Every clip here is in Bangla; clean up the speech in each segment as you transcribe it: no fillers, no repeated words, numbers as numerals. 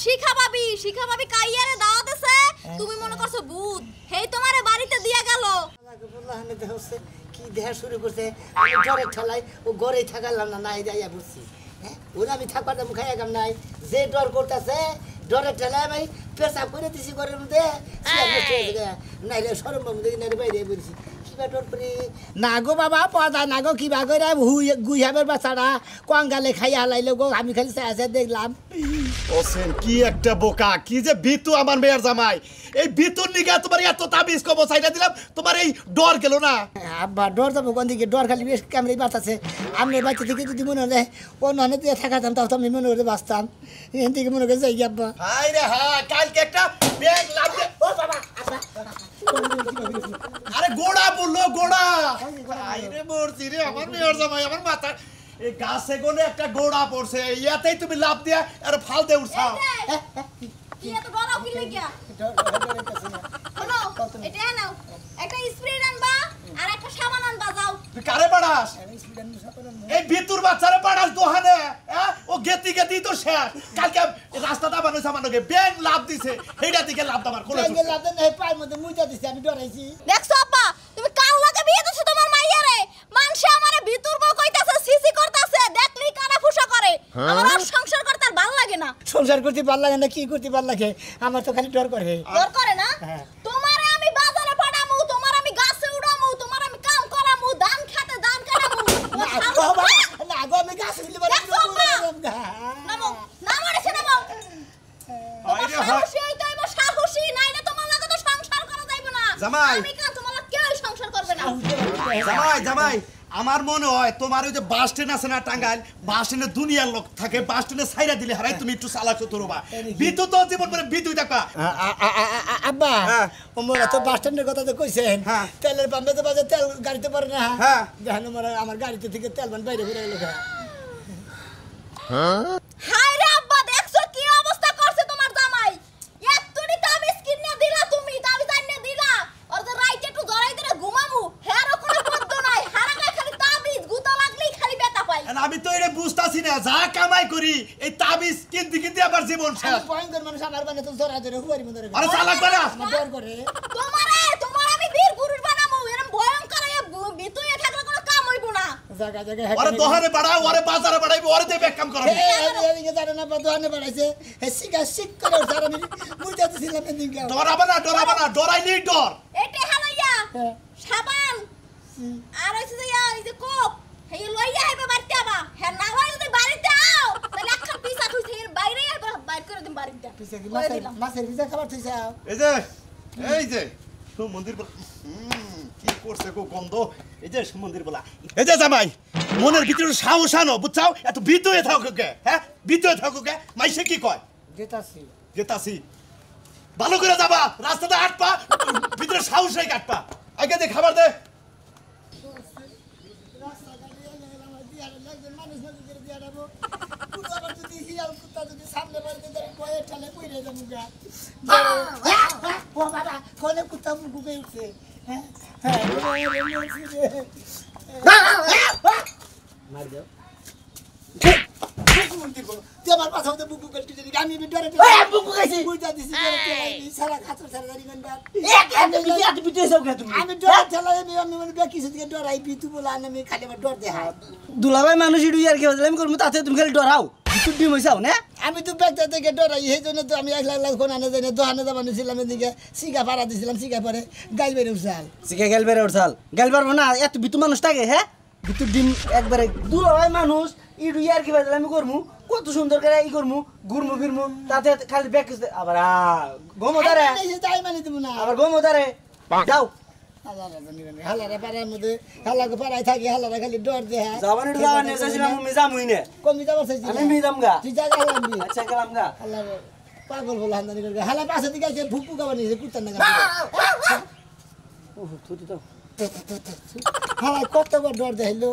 শিখা ভাবি কাইয়ারে দাওয়াত আছে তুমি মনে করছো ভূত হেই তোমারে বাড়িতে দিয়া গেল বললাহনে দেখছে কি দেহা শুরু করছে আমি ঘরে ঠেলাই ও ঘরেই থাকালাম না নাই যাইয়া বসছি হ্যাঁ ওরা আমি থাকবার দাম খাইয়া গাম নাই যে ডর করতেছে ডরে ঠেলাই আমি পেশাব করে দিছি ঘরের মধ্যে নাইলে সরম মধ্যে নাইলে বাইরে বলছি কিবা ডর করে না গো বাবা পদা না গো কিবা করে গুইহাবের বাচ্চারা কঙ্গালে খাইয়া হালাইলো গো আমি খালি চাই দেখলাম ওসেন কি একটা বোকা কি যে বিতু আমার মেয়ের জামাই এই বিতুর নিগা তোমার এত তাবিজ কবো সাইডা দিলাম তোমার এই ডর গেল না আব্বা ডর যাবো কোন দিকে ডর খালি বেশ ক্যামেরাই বাঁচাচ্ছে আমি বাচ্চা থেকে যদি মনে হলে অন্য অনেক দিয়ে থাকাতাম তাও তো আমি মনে হলে বাঁচতাম এখান থেকে মনে করে যাই আব্বা হাই রে হ্যাঁ কালকে একটা ব্যাগ লাগবে ও বাবা আব্বা আরে গোড়া বললো গোড়া হাই রে মরছি রে আমার মেয়ের জামাই আমার মাথা এই গাছে কোনে একটা গোড়া পড়ছে ইয়াতেই তুমি লাভ দিয়া আর ফাল দে উঠাও কি এত ডরাও কি লাগিয়া শোনো এটা নাও একটা স্প্রে আনবা আর একটা সাবান আনবা যাও তুই কারে পাড়াস এই ভিতর বাচ্চারে পাড়াস দোহানে ও গেতি গেতি তো শেষ কালকে রাস্তাটা বানাইছে আমাকে ব্যাগ লাভ দিছে এইটা দিকে লাভ দামার কোলে ব্যাগে লাভ দেন এই পায়ের মধ্যে মুইটা দিছি আমি ডরাইছি দেখছো আপা তুমি কাল লাগে বিয়ে দিছো তোমার মাইয়ারে মানসে আমারে ভিতর বউ কইতাছে সিসি করতাছে দেখলি কানা ফুসা করে আমার আর সংসার করতে আর ভালো লাগে না সংসার করতে ভালো লাগে না কি করতে ভালো লাগে আমার তো খালি ডর করে ডর করে না তোমারে আমি বাজারে পাঠামু তোমার আমি গাছে উড়ামু তোমার আমি কাম করামু ধান খেতে ধান কাটামু না গো আমি গাছ উঠলে পারি নামো নামো রে নামো সাহসী হইতে হইব সাহসী নাইলে তোমার লাগে তো সংসার করা যাইব না জামাই আমি কা তোমার লাগে কেউ সংসার করবে না জামাই জামাই আমার মনে হয় তোমার ওই যে বাস ট্রেন আছে না টাঙ্গাইল বাস ট্রেনে দুনিয়ার লোক থাকে বাস ট্রেনে সাইরা দিলে হারাই তুমি একটু চালাক চতুরবা বিতু তো জীবন করে বিতুই থাকবা আব্বা ওমরা তো বাস স্ট্যান্ডের কথা তো কইছেন তেলের পাম্পে তো বাজে তেল গাড়িতে পারে না হ্যাঁ জানো আমার গাড়িতে থেকে তেল বান বাইরে ঘুরে গেল হায় রে আব্বা দেখছো কি অবস্থা করছে তোমার জামাই এতটি তাবিজ কিনে দিলা তুমি তাবিজ আইনে দিলা আর যে রাইতে একটু জড়াই দিলে ঘুমামু হেরো কোনো পদ্য নাই হারাকা খালি তাবিজ গুতা লাগলেই খালি ব্যথা পাই আমি তো এটা বুঝতাছি না যা কামাই করি এই তাবিজ কিনতে কিনতে আমার জীবন শেষ ভয়ঙ্কর মানুষ আমার মানে তো জড়া ধরে হুয়ারি মধ্যে আরে চালাক বানা ডর করে তোমার আমি বীর গুরুর বানামু এরকম ভয়ঙ্কর ভিতরে থাকলে কোনো কাম হইব না জায়গা জায়গা ওরে দোহারে বাড়াও ওরে বাজারে বাড়াইবো ওরে দিয়ে ব্যাক কাম করাবো এদিকে জানো না দোকানে বাড়াইছে সিকা সিক করে স্যার আমি মুইটা দিছিলাম এদিকে ডরাবা না ডরাইলেই ডর এটে হালাইয়া সাবান আর হইছে যে এই যে কোপ হেই লইয়া আইবা বাড়িতে আবা হে না হয় যদি বাড়িতে আও তাহলে একটা পিসা কইছে এর বাইরে আইবা বাইর করে দিন বাড়িতে পিসা কি মাছের পিসা খাবার থইছে এই যে মন্দির কি করছে কো গন্ধ এই যে মন্দির বলা এই যে জামাই মনের ভিতরে সাহস আনো বুঝছাও এত বিতুয়ে থাকো কে হ্যাঁ বিতুয়ে থাকো কে মাইসে কি কয় যেতাছি ভালো করে যাবা রাস্তাতে আটপা ভিতরে সাহস নাই কাটপা আগে দে খাবার দে সামনে কোনে কুত্তা মুখে উঠছে মার দাও আমার পাশে হতে বুকু কেটে দিই আমি ডরে বুকু খাইছি বুঝা দিছি সারা খাচর সারা দাঁড়ি গন্ডা এত বিতে সব খা তুমি আমি ডর চালাই আমি মানে কিছু দিকে ডরাই বিতু বলা আমি খালি আমার ডর দেখাই দুলাভাই মানুষ ইডু ইয়ার কি বললাম করমু তাতে তুমি খালি ডরাও তুই ডিম হইছাও না আমি তো ব্যাগটা থেকে ডরাই এই জন্য তো আমি 1 লাখ কোন আনে যাই না দোকানে যাবানো ছিলাম এদিকে সিগা ভাড়া দিছিলাম সিগা পরে গাইল বেরে উঠাল সিগা গাইল বেরে উঠাল গাইল পারবো না এত বিতু মানুষ থাকে হ্যাঁ বিতু ডিম একবারে দুলাভাই মানুষ ইডু ইয়ার কি বললাম আমি করমু কত সুন্দর করে ই করমু ঘুরমু ফিরমু তাতে খালি ব্যাগ আবার গোমদারে তাই মানে তুমি না আবার গোমদারে যাও হালারে পাড়ার মধ্যে হালাকে পাড়ায় থাকি হালারে খালি ডর দেয় যাবানি যাবানি চাইছিলাম আমি যামুই না কমি যাবার চাইছি আমি মিজাম গা তুই যা গেলাম আচ্ছা গেলাম গা হালারে পাগল বলে হান্দানি করে হালা পাশে দিকে আছে ফুকু গাবানি কুত্তা না ও তুই তো হালা কতবার ডর দেখাইলো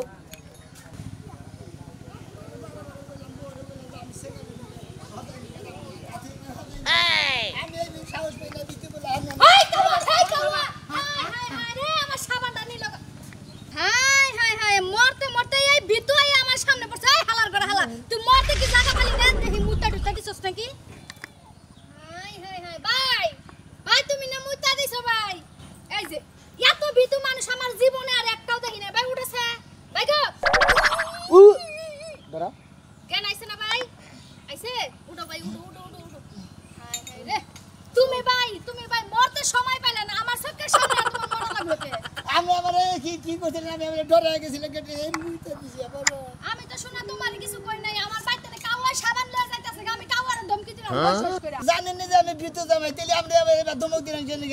আমি ডরে গেছিলাম কেটে এই মুইতে দিছি আবার আমি তো শোনা তোমার কিছু কই নাই আমার বাইতে কাওয়া সাবান লয়ে যাইতাছে আমি কাওয়ার ধমকি দিলাম বসস করে জানেন না যে আমি বিদ্যুৎ জামাই তাইলে আমরা এবার ধমক দিলাম কেন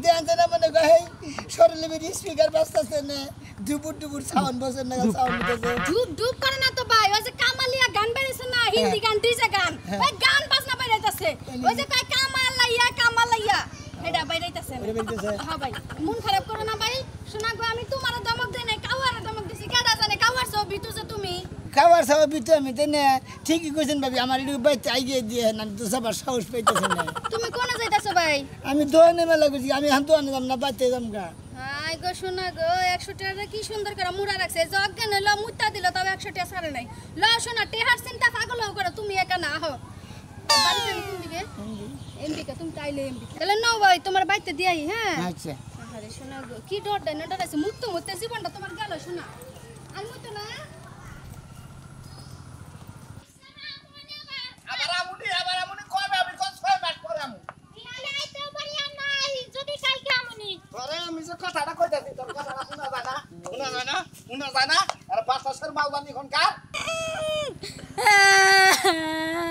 দেন না মনে কয় শরীরে বেরি স্পিকার বাজতাছে না দুপুর সাউন্ড বসেন না সাউন্ড দিতেছে ডুব ডুব করে না তো ভাই ওই যে কামালিয়া গান বেরিয়েছে না হিন্দি গান ডিজে গান ওই গান বাজনা বেরাইতাছে ওই যে কয় কামালাইয়া এটা বেরাইতাছে হ্যাঁ ভাই মন খারাপ করো না ভাই শোনা গো আমি তোমার ধমক দেই নাই কাওয়ার ধমক দিছি কেডা জানে কাওয়ার সব বিতুছে তুমি খাবার সাবা বিতো আমি তাই না ঠিকই কইছেন ভাবি আমার একটু বাইতে আইয়ে দিয়ে না তো সবার সাহস পাইতেছে না তুমি কোনে যাইতাছো ভাই আমি দোয়ানে মেলা করছি আমি হান দোয়ানে যাম না বাইতে যাম গা হাই গো শোনা গো 100 টাকা কি সুন্দর করে মুড়া রাখছে জজ্ঞান হলো মুত্তা দিল তবে 100 টাকা ছাড়ে নাই ল শোনা টেহার চিন্তা পাগল হও করে তুমি একা না হো বাড়িতে কোন দিকে এমবিকে তুমি তাইলে এমবিকে তাহলে নাও ভাই তোমার বাইতে দিয়াই হ্যাঁ আচ্ছা আরে শোনা গো কি ডরটা না ডরাইছে মুত্তে জীবনটা তোমার গেল শোনা আমি মুত্তে না আবার আমুনি কবে আমি কত 6 মাস পরে আমু বিনালে আইতে পারি নাই যদি কালকে আমুনি তোরে আমি যে কথাটা কইতাছি তোর কথাটা শোনা যায় না আর বাতাসের মালবানি কোন কার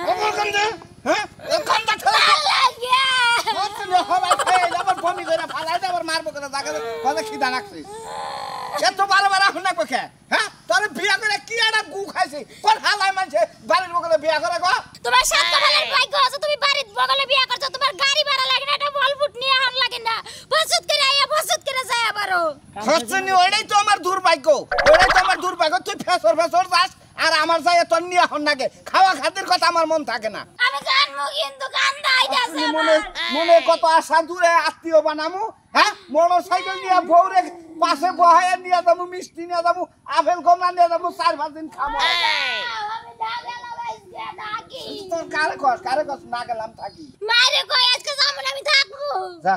ওমর কোন দে হ্যাঁ এ কোনটা খেলা লাগে কত রকম আছে আবার বমি করে ফালাই দে আবার মারবো করে জায়গা কত খিদা লাগছে এত বারবার এখন না ককে হ্যাঁ তোর বিয়া করে কি একটা গু খাইছে কোন হালাই মানছে বাড়ির বগলে বিয়া করে গো তোমার সাত বগলের ভাগ্য আছে তুমি বাড়ির বগলে বিয়া করছো তোমার গাড়ি ভাড়া লাগে না এটা বলফুট নিয়ে আন লাগে না বসুত করে আইয়া বসুত করে যায় আবারো হচ্ছেনি ওইটাই তো আমার দুর্ভাগ্য তুই ফেসর যাস আর আমার যায় তোর নিয়ে এখন নাগে খাওয়া খাতির কথা আমার মন থাকে না আমি জানমু কিন্তু গান্দা আইতাছে মনে কত আশা দূরে আত্মীয় বানামু হ্যাঁ মোটরসাইকেল নিয়ে বউরে পাশে বহায় নিয়ে যাবো মিষ্টি নিয়ে যাবো আপেল কমলা নিয়ে যাবো 4-5 দিন খাবো আমি দাগা লাগাইছি নাকি তোর কারে কস না গেলাম থাকি মারে কই আজকে যামু আমি থাকবো যা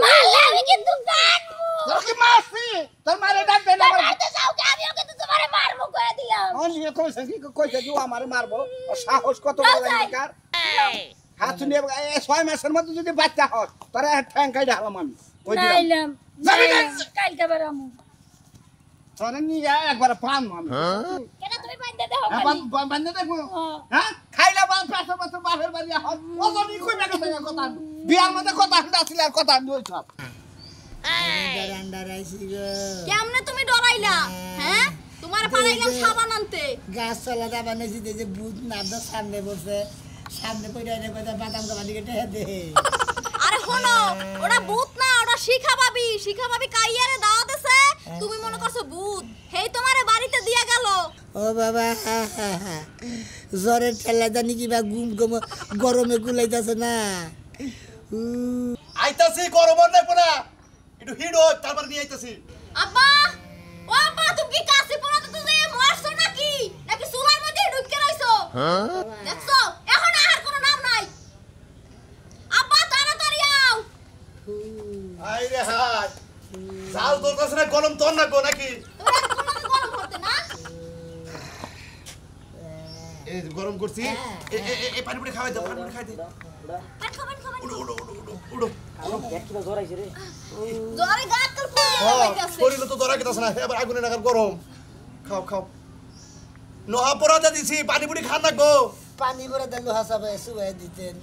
মারলে আমি কিন্তু কাটবো তোর কি মারছি তোর মারে ডাক দে না মারতে যাও কে আমি ওকে তো তোমারে মারবো করে দিলাম অনিয়ে কইছে তুই আমারে মারবো ও সাহস কত বড় কার হাত নিয়ে 6 মাসের মধ্যে যদি বাচ্চা হয় তোরা ঠ্যাং কাই ঢালাম আমি কই দিলাম কালকে বেরামু তোরা নিয়ে একবার পান আমি কেন তুমি বাইন্দা দাও বান্ধে দেখো হ্যাঁ খাইলা পাঁচ বাপের বাড়ি হয় ওজনই কই বেটা থেকে কথা বিয়ার মধ্যে কথা ছিল আর কথা নই সব কেমনে তুমি ডরাইলা হ্যাঁ তোমার পালাইলাম সাবান আনতে গাছ চলা দাবা নেছি যে ভূত নাবদা সামনে বসে সামনে পড়ে এনে কথা বাদাম গাবা দিকে টেহে দে আরে হলো ওটা ভূত না ওটা শিখা ভাবি কাইয়ারে দাও দেছে তুমি মনে করছো ভূত হেই তোমারে বাড়িতে দিয়া গেল ও বাবা জ্বরের ঠেলা জানি কিবা গরমে গুলাইতেছে না আইতাছি গরমের দেখবো না একটু হিট হোক তারপর নিয়ে আইতাছি আব্বা ও আব্বা তুমি কি কাছে পড়া তো তুমি মারছো নাকি চুলার মধ্যে ঢুকে রইছো দেখছো এখন আর কোনো নাম নাই আব্বা তাড়াতাড়ি আও আই রে হাই জাল তোর কাছে না গরম তোর না গো নাকি তোরা তোমাকে গরম করতে না এই গরম করছি এই পানি পুরি খাওয়াই দে উড়ো জোরে গাতল পড়ে যাইতাছে শরীরে তো ধরা গেতাছ না এবার আগুনে লাগার গরম খাও নোহা পরাতে দিছি পানি পুরি খান না গো পানি ভরে দে লোহা সবাই সুয়াই দিতেন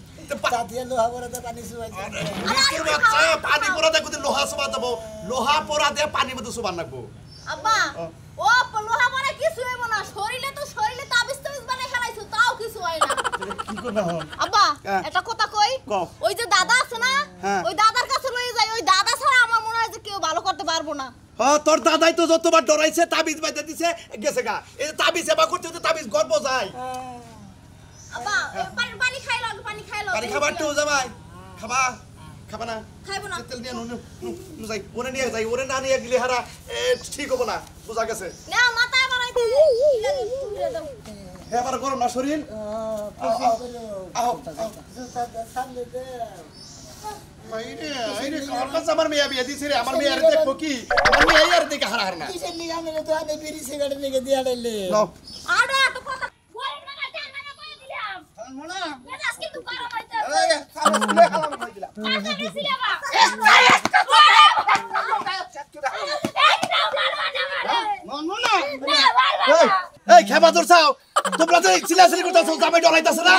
তাতে লোহা ভরে দে পানি সুয়াই মিস্ত্রি বাচ্চা পানি পরাতে কত লোহা সুবা দেব লোহা পরাতে পানি মধ্যে সুবান লাগবো আব্বা ও লোহা পরে কিছু হইব না শরীরে তাবিজ বানাই ফেলাইছো তাও কিছু হয় না কি করব হন আব্বা এটা কথা কই ওই যে দাদা আছে না ওই দাদার কাছে লই যাই ওই দাদা ছাড়া আমার মনে হয় যে কেউ ভালো করতে পারবো না তোর দাদাই তো যতবার ডরাইছে তাবিজ বাইতে দিছে গেছে গা এই তাবিজ সেবা করতে তো তাবিজ গর্ব যায় আব্বা পানি খাইলো পানি খাবার তো জামাই খাবা না খাইবো না তেল নিয়ে নো যাই ওরে নিয়ে যাই ওরে না নিয়ে গেলে হারা ঠিক হবে না বুঝা গেছে না মাথা বাড়াইতে দাও এবার গরম না শরীর আও সামনে দে আইরে আমার মেয়ে বিয়ে দিছে রে আমার মেয়ে আর দেখবো কি আমার মেয়ে আর দেখে হারা না কিসের লিগা মেরে তো আনে বিড়ি সিগারেট লিগে দিয়া দিলে নাও আড়া তো কথা ওরে না জান না কই দিলাম মোনা মেজাজ কিন্তু গরম হইছে এই খালা খালা কই দিলা তাড়াতাড়ি সিলেবা এই খেপা ধরছাও তোমরা তো চিল্লাচিল্লি করতেছো জামাই ডরাইতাছ না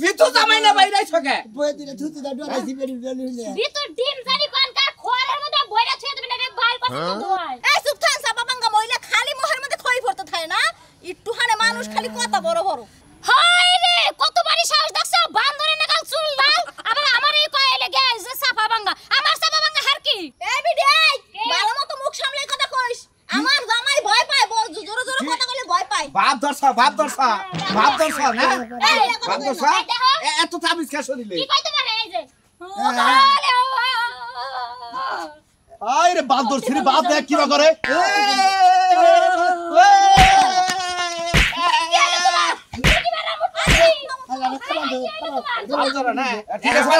ভিতর জামাই না বাইরে ছকে বই দিলে থুতু দা ডরাইছি বেরি বেরি ভিতর ডিম জানি কোন কা খোয়ারের মধ্যে বইরা ছুঁয়ে দিবেন রে ভাই কথা দোয় এই চুপ থাক সাপা বাঙ্গা মহিলা খালি মোহের মধ্যে খই পড়তে থাকে না একটু হানে মানুষ খালি কথা বড় বড় হায় রে কতবারই সাহস দেখছ বান্দরে নাগাল চুল দাও আবার আমারই কইলে গে যে সাপা বাঙ্গা আমার সাপা বাঙ্গা হার কি এই বিডি ভালো মতো মুখ সামলে কথা কইস আমার জামাই ভয় পায় বড় জোরে জোরে কথা কইলে ভয় পায় বাপ দরছা না বাপ দরছা এত তাবিজ কে শুনিলে কি কইতে পারে এই যে আই রে বাপ ধরছিরি বাপ দেখ কি করে ঠিক আছে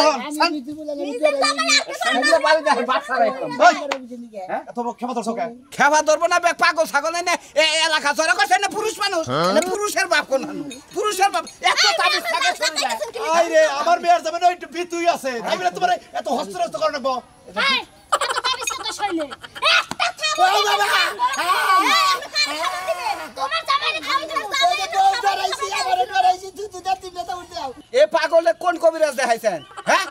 খেবা ধরবো না পাগল ছাগল না এলাকা চড়া করছে না পুরুষ মানুষ পুরুষের বাপ কোন পুরুষের বাপ এত তাবিজ থাকে শরীরে আই রে আমার মেয়ের জামাই একটু ভিতুই আছে তাই বলে তোমার এত হস্তরস্ত করে নেব হাই এত তাবিজ তো শৈলে একটা থামো বাবা তোমার জামাইরে খাওয়াই ডরাইছি থুতু দা তিনটা তো উঠে দাও এ পাগলে কোন কবিরাজ দেখাইছেন হ্যাঁ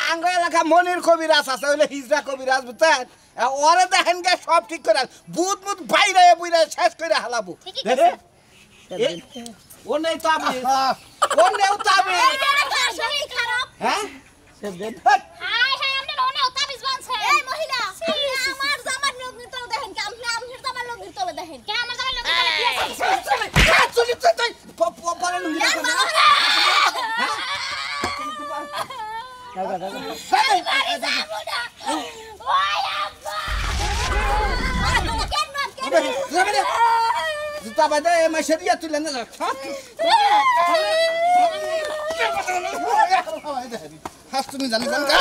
আঙ্গ এলাকা মনির কবিরাজ আছে ওলে হিজরা কবিরাজ বুঝছেন ওরে দেখেন গে সব ঠিক করে বুত বুত বাইরে বুইরা শেষ করে হালাবো ও নেই তো আমি ও নেই তো আমি শরীর খারাপ হ্যাঁ হাই হাই আমনে ওনা তাবিজ বানছে এই মহিলা আমার জামার লোক নিতলে দেখেন কি আমনে আমনের জামার লোক নিতলে দেখেন কি আমার জামার লোক নিতলে কি আছে চলি তুই পরে নুই জুতা বাইদে মাইশরিয়া তুই লেনে যা হাস তুমি জানি কোন কা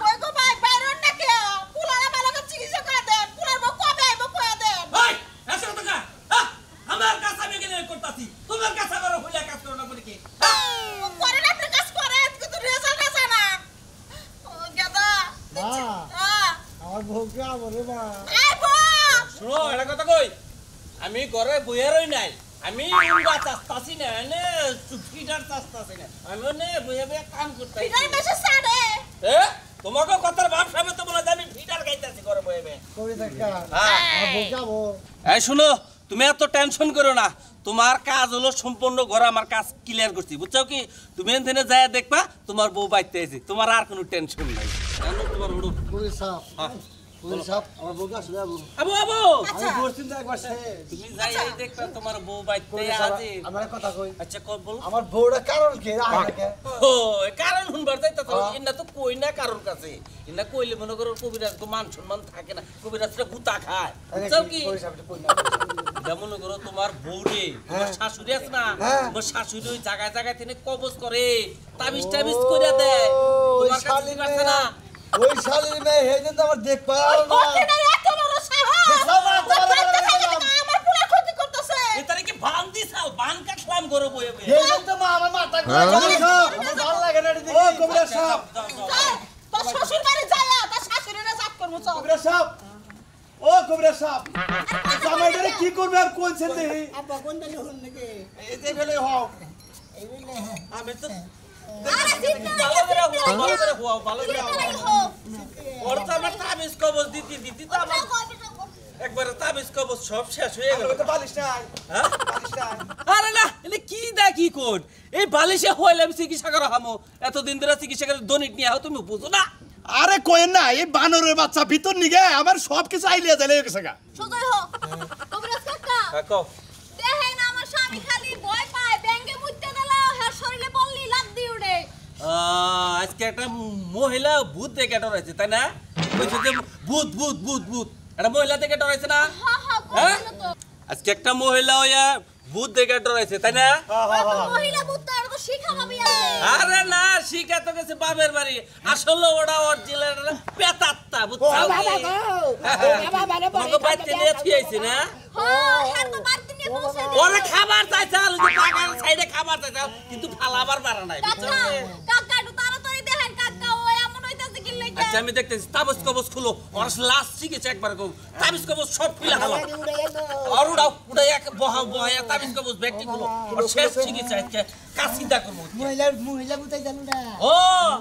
কই গো ভাই বাইরন না কে পুলারে ভালো চিকিৎসা করে দেন পুলার বউ কবে আইব কয়া দেন ওই এসো তো কা আমার কাছে আমি কেন করতাছি তোমার কাছে আমার হইলা কাজ করো না বলি কি করে না আপনি কাজ করে কিন্তু রেজাল্ট আছে না ও গাদা আমার বউকে আমরে মা এই বউ শুনো এটা কথা কই আমি ঘরে বইয়া রই নাই আমি উঙ্গা চাস্তাছি না নে চুপিটার চাস্তাছি না আমি নে বইয়া বইয়া কাম করতাছি ফিগার বেশি সাড়ে এ তোমাকে কথার ভাব সাবে তো বলে আমি ফিটার গাইতাছি ঘরে বইয়া বইয়া কবি দেখা হ্যাঁ আমার বউকে আমো এই শুনো তুমি এত টেনশন করো না তোমার কাজ হলো সম্পূর্ণ ঘরে আমার কাজ ক্লিয়ার করছি বুঝছো কি তুমি এখানে যায় দেখবা তোমার বউ বাইতে আছে তোমার আর কোনো টেনশন নাই তোমার বড় কবি সাপ কবি সাপ আমার বউকে আসলে আবু আবু আবু আমি বসছিন তো একবার সে তুমি যাই এই দেখবা তোমার বউ বাইতে আছে আমার কথা কই আচ্ছা কল বল আমার বউটা কারণ কি আগে ও কারণ শুনবার যাইতা তো ইন্না তো কই না কারণ কাছে ইন্না কইলে মনে করো কবিরাজ তো মান সম্মান থাকে না কবিরাজটা গুতা খায় বুঝছো কি কবি সাপটা কই না এটা মনে করো তোমার বউ রে তোমার শাশুড়ি আছে না তোমার শাশুড়ি ওই জায়গায় জায়গায় তিনি কবজ করে তাবিজ টাবিজ করে দেয় তোমার কাছে কি করছে না ওই শালির মেয়ে হেদিন তো আমার দেখ পারল না এত বড় সাহস আমার পুরা ক্ষতি করতেছে এই তারে কি বান দিছাও বান কাটলাম গরো বয়ে বয়ে হেদিন তো মা আমার মাথা ঘুরে গেল আমার ভালো লাগে না দেখি ও কবিরা সাপ তোর শ্বশুর বাড়ি যায়া তোর শাশুড়িরে জাত করবো চল কবিরা সাহেব ও কবিরা সাহেব জামাইটারে কি করবে আর কোনছেন দেখি আপা কোন দিন হল নাকি এই যে ফেলে হও এই বলে আমি তো আরে জিতনা ভালো করে হুয়া ভালো করে হো ওর তো আমার তাবিজ কবজ দিতি তো আমার একবার তাবিজ কবজ সব শেষ হয়ে গেল তো বালিশ নাই হ্যাঁ বালিশ নাই আরে না এলে কি দা কি কোড এই বালিশে হইলাম চিকিৎসা করা হামো এতদিন ধরে চিকিৎসা করে দনিক নিয়ে আও তুমি বুঝো না আরে কইেন না এই বানরের বাচ্চা ভিতর নিগে আমার সব কিছু আইলিয়া যাইলে গেছে গা সুজয় হো কবিরাজ কাকা কাকো দেখেন আমার স্বামী খালি ভয় পায় ব্যাঙ্গে মুইতে গেল হ্যাঁ শরীরে বললি লাগ দি উড়ে আজকে একটা মহিলা ভূত দেখে ডরাইছে তাই না কইছে যে ভূত ভূত ভূত ভূত একটা মহিলা দেখে ডরাইছে না হ্যাঁ হ্যাঁ হ্যাঁ? কইলো তো আজকে একটা মহিলা হইয়া ভূত দেখে ডরাইছে তাই না মহিলা বুঝতে আর তো শিখা ভাবি আছে আরে না শিখা তো গেছে বাপের বাড়ি আসলে ওটা অরিজিনাল পেতাত্তা বুঝছো তোমাকে বাড়িতে নিয়ে থিয়েছি না হ্যাঁ হ্যাঁ তো বাড়িতে নিয়ে পৌঁছে দিই ওরে খাবার চাইছাল যে পাকার সাইডে খাবার চাইছাল কিন্তু ফালাবার পারা নাই কাকা কাকা একটু তাড়াতাড়ি দেখেন কাকা ও এমন হইতাছে কি আচ্ছা আমি দেখতেছি তাবিজ কবজ খুলো ওর লাস্ট শিখেছে একবার কো তাবিজ কবজ সব খুলে হালাও আর উড়াই এক বহা তাবিজ কবজ ব্যক্তি খুলো আর শেষ শিখেছে আচ্ছা কাজ চিন্তা করবো মহিলা বুঝাই জানো না ও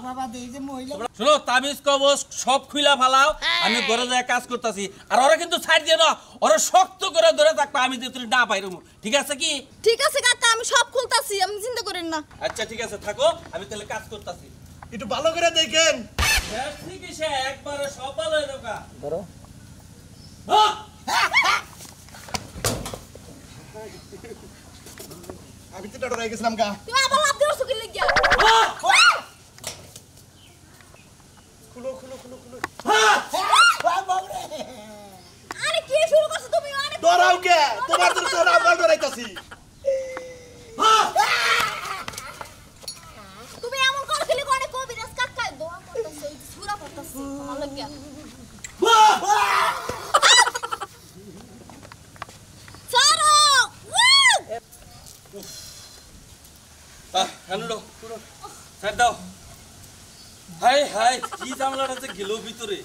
বাবা দেই যে মহিলা শুনো তাবিজ কবজ সব খুলে ফালাও আমি ঘরে যায় কাজ করতেছি আর ওরা কিন্তু ছাড় দিয়ে না ওরা শক্ত করে ধরে থাকবে আমি যে তুই না পাইরুম ঠিক আছে কি ঠিক আছে কাকা আমি সব খুলতাছি আমি চিন্তা করেন না আচ্ছা ঠিক আছে থাকো আমি তাহলে কাজ করতেছি একটু ভালো করে দেখেন শেষ শিখেছে একবারে সব ভালো হয়ে যাবে ধরো আমি তো ডরাই গেছিলাম গা তুমি আবার লাভ দিও সুকি লাগিয়া খুলো খুলো খুলো খুলো আরে কি শুরু করছো তুমি আরে ডরাও কে তোমার তো তোরা আবার ডরাইতাছি তুমি এমন করছিলি কোনে কবিরাজ কাকা দোয়া করতেছো সুরা করতেছো আমার লাগিয়া সারো হ্যালো স্যার দাও হাই হাই কি ঝামেলাটা যে গেল ভিতরে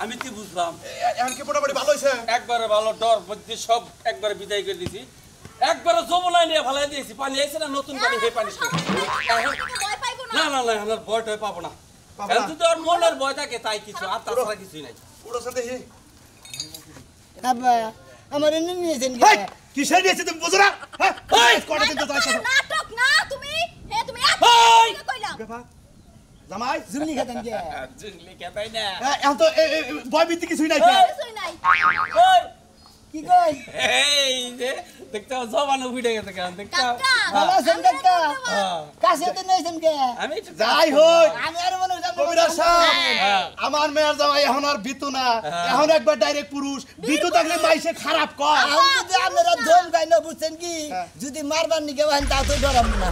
আমি কি বুঝলাম এখন কি মোটামুটি ভালো হয়েছে একবারে ভালো ডর মধ্যে সব একবারে বিদায় করে দিছি একবারে যমুনায় নিয়ে ভালাই দিয়েছি পানি আইছে না নতুন পানি সেই পানি ভয় পাইবো না না না না আমার ভয় টয় পাবো না পাবো এখন না? যদি ওর মনের ভয় থাকে তাই কিছু আর তাছাড়া কিছুই নাই পুরো সাথে হে আব্বা আমার এনে নিয়েছেন হেই কিসের নিয়েছে তুমি বুঝো না হ্যাঁ এই কটা দিন তো যাইছো নাটক না তুমি হে তুমি হেই! এত কইলাম বাবা জামাই জুমনি খাতেন কে জুংলি কেতাই না এখন তো ভয় ভীতি কিছুই নাই কিছুই নাই ওই কি কই এই যে দেখতে জবান উঠে গেছে কেন দেখতে কাকা ভালো আছেন কাকা হ্যাঁ। কাছে তো নিয়েছেন কে আমি একটু যাই হোক আমি আর মনে হচ্ছে কবিরাজ সাহেব হ্যাঁ। আমার মেয়ের জামাই এখন আর বিতু না এখন একবার ডাইরেক্ট পুরুষ বিতু থাকলে মাইসে খারাপ কর যদি আপনারা ধম গাই না বুঝছেন কি যদি মারবার নিকে তাও তো ডরাম না